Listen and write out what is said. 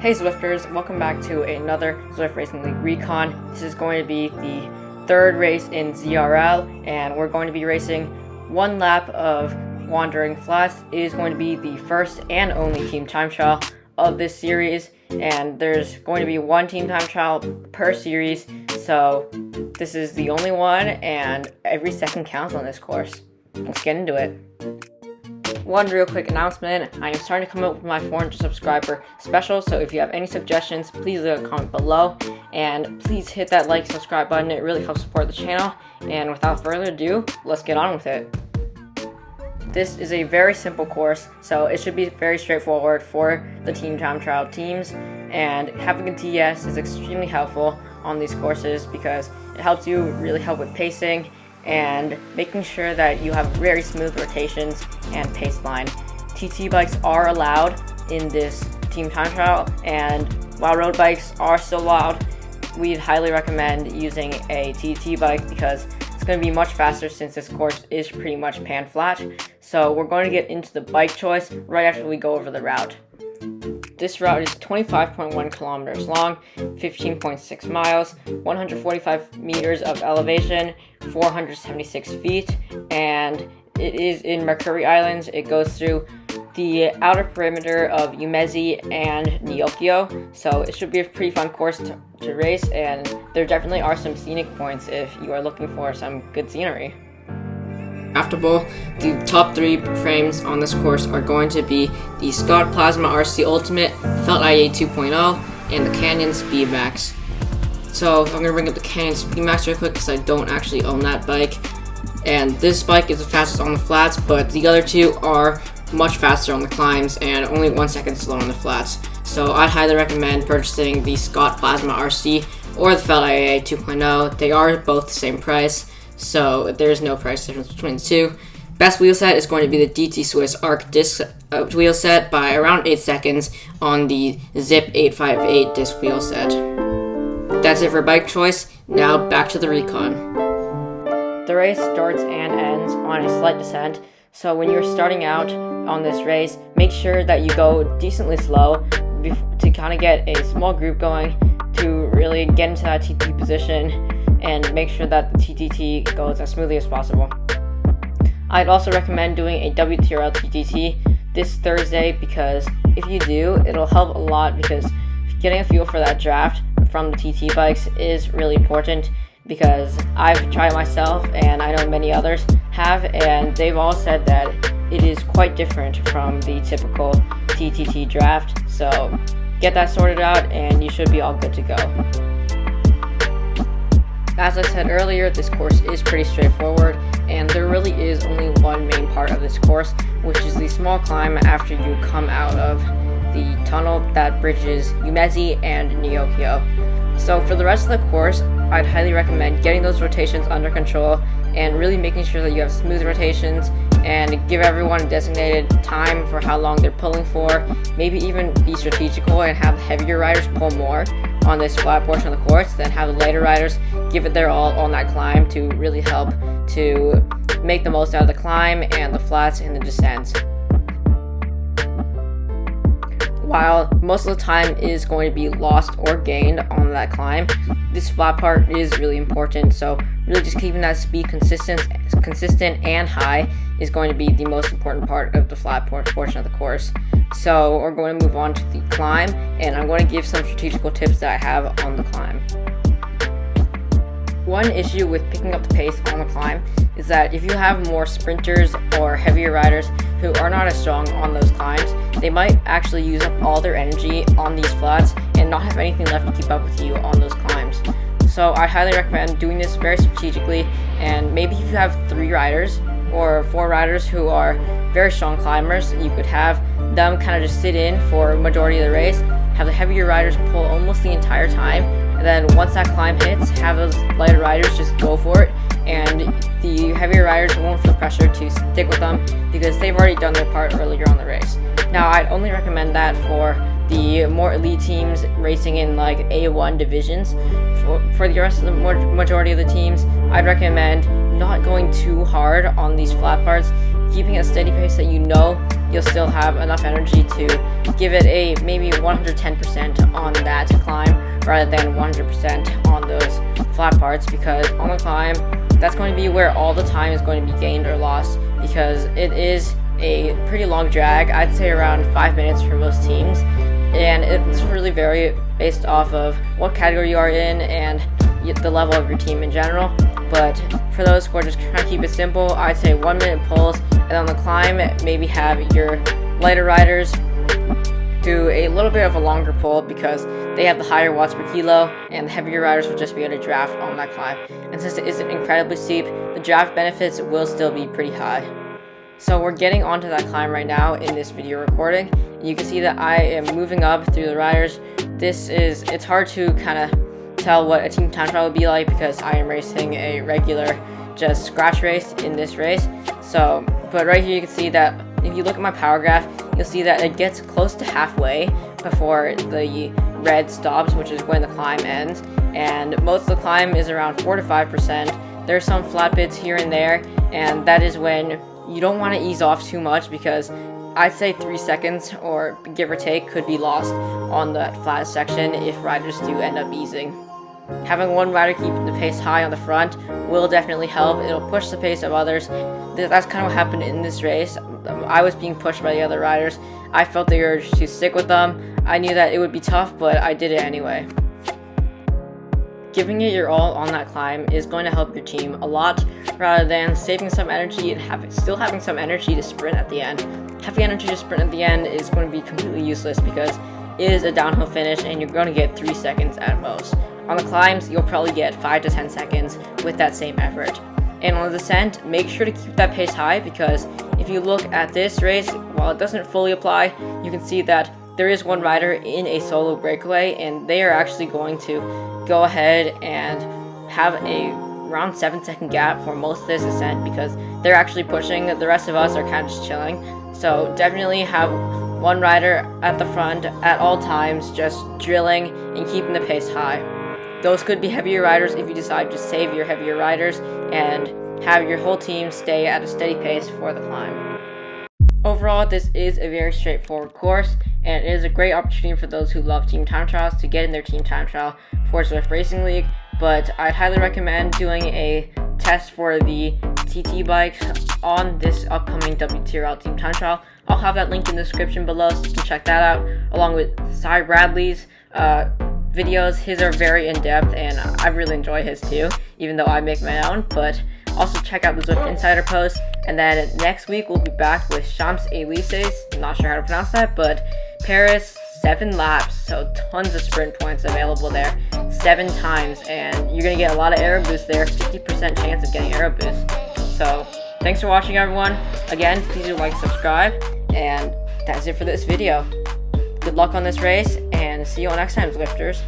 Hey Zwifters, welcome back to another Zwift Racing League Recon. This is going to be the third race in ZRL, and we're going to be racing one lap of Wandering Flats. It is going to be the first and only team time trial of this series, and there's going to be one team time trial per series, so this is the only one, and every second counts on this course. Let's get into it. One real quick announcement, I am starting to come up with my 400 subscriber special, so if you have any suggestions, please leave a comment below, and please hit that like, subscribe button. It really helps support the channel, and without further ado, let's get on with it. This is a very simple course, so it should be very straightforward for the team time trial teams, and having a DS is extremely helpful on these courses because it helps you really help with pacing and making sure that you have very smooth rotations and pace line. TT bikes are allowed in this team time trial, and while road bikes are still allowed, we'd highly recommend using a TT bike because it's going to be much faster since this course is pretty much pan flat. So we're going to get into the bike choice right after we go over the route. This route is 25.1 kilometers long, 15.6 miles, 145 meters of elevation, 476 feet, and it is in Mercury Islands. It goes through the outer perimeter of Umezi and Nyokio, so it should be a pretty fun course to race, and there definitely are some scenic points if you are looking for some good scenery. Draftable, the top three frames on this course are going to be the Scott Plasma RC Ultimate, Felt IA 2.0, and the Canyon Speedmax. So I'm going to bring up the Canyon Speedmax real quick because I don't actually own that bike. And this bike is the fastest on the flats, but the other two are much faster on the climbs and only 1 second slower on the flats. So I'd highly recommend purchasing the Scott Plasma RC or the Felt IA 2.0. They are both the same price, so there's no price difference between the two. Best wheel set is going to be the DT Swiss Arc disc wheel set by around 8 seconds on the Zip 858 disc wheel set. That's it for bike choice. Now back to the Recon. The race starts and ends on a slight descent, so when you're starting out on this race, make sure that you go decently slow to kind of get a small group going to really get into that TT position and make sure that the TTT goes as smoothly as possible. I'd also recommend doing a WTRL TTT this Thursday because if you do, it'll help a lot because getting a feel for that draft from the TT bikes is really important because I've tried myself and I know many others have, and they've all said that it is quite different from the typical TTT draft. So get that sorted out and you should be all good to go. As I said earlier, this course is pretty straightforward, and there really is only one main part of this course, which is the small climb after you come out of the tunnel that bridges Umezi and Nyokio. So for the rest of the course, I'd highly recommend getting those rotations under control and really making sure that you have smooth rotations and give everyone a designated time for how long they're pulling for. Maybe even be strategical and have heavier riders pull more on this flat portion of the course, then have the lighter riders give it their all on that climb to really help to make the most out of the climb and the flats and the descents. While most of the time is going to be lost or gained on that climb, this flat part is really important, so really just keeping that speed consistent and high is going to be the most important part of the flat portion of the course. So we're going to move on to the climb, and I'm going to give some strategical tips that I have on the climb. One issue with picking up the pace on the climb is that if you have more sprinters or heavier riders who are not as strong on those climbs, they might actually use up all their energy on these flats and not have anything left to keep up with you on those climbs. So I highly recommend doing this very strategically, and maybe if you have 3 riders or 4 riders who are very strong climbers, you could have them kind of just sit in for a majority of the race, have the heavier riders pull almost the entire time, and then once that climb hits, have those lighter riders just go for it, and the heavier riders won't feel pressure to stick with them because they've already done their part earlier on the race. Now, I'd only recommend that for the more elite teams racing in like A1 divisions. For the rest of the majority of the teams, I'd recommend not going too hard on these flat parts, keeping a steady pace that you know you'll still have enough energy to give it a maybe 110% on that climb rather than 100% on those flat parts, because on the climb, that's going to be where all the time is going to be gained or lost, because it is a pretty long drag. I'd say around 5 minutes for most teams, and it's really vary based off of what category you are in and the level of your team in general. But for those who are just trying to keep it simple, I'd say 1 minute pulls, and on the climb, maybe have your lighter riders do a little bit of a longer pull because they have the higher watts per kilo, and the heavier riders will just be able to draft on that climb. And since it isn't incredibly steep, the draft benefits will still be pretty high. So we're getting onto that climb right now in this video recording. You can see that I am moving up through the riders. It's hard to kind of tell what a team time trial would be like because I am racing a regular just scratch race in this race. But right here you can see that if you look at my power graph, you'll see that it gets close to halfway before the red stops, which is when the climb ends. And most of the climb is around 4 to 5%. There's some flat bits here and there, and that is when you don't want to ease off too much, because I'd say 3 seconds or give or take could be lost on that flattest section if riders do end up easing. Having one rider keep the pace high on the front will definitely help. It'll push the pace of others. That's kind of what happened in this race. I was being pushed by the other riders. I felt the urge to stick with them. I knew that it would be tough, but I did it anyway. Giving it your all on that climb is going to help your team a lot, rather than saving some energy and still having some energy to sprint at the end. Having energy to sprint at the end is going to be completely useless because it is a downhill finish and you're going to get 3 seconds at most. On the climbs, you'll probably get 5 to 10 seconds with that same effort. And on the descent, make sure to keep that pace high, because if you look at this race, while it doesn't fully apply, you can see that there is one rider in a solo breakaway, and they are actually going to go ahead and have a around 7-second gap for most of this descent because they're actually pushing. The rest of us are kind of just chilling. So definitely have one rider at the front at all times, just drilling and keeping the pace high. Those could be heavier riders if you decide to save your heavier riders and have your whole team stay at a steady pace for the climb. Overall, this is a very straightforward course, and it is a great opportunity for those who love team time trials to get in their team time trial for Zwift Racing League, but I'd highly recommend doing a test for the TT bikes on this upcoming WTRL team time trial. I'll have that linked in the description below so you can check that out, along with Bradeley's videos. His are very in-depth, and I really enjoy his too, even though I make my own. But also check out the Zwift Insider post, and then next week we'll be back with Champs-Élysées, I'm not sure how to pronounce that, but Paris 7 laps, so tons of sprint points available there, 7 times, and you're going to get a lot of aero boost there, 50% chance of getting aero boost. So thanks for watching, everyone. Again, please do like and subscribe, and that's it for this video. Good luck on this race, and see you all next time, Zwifters.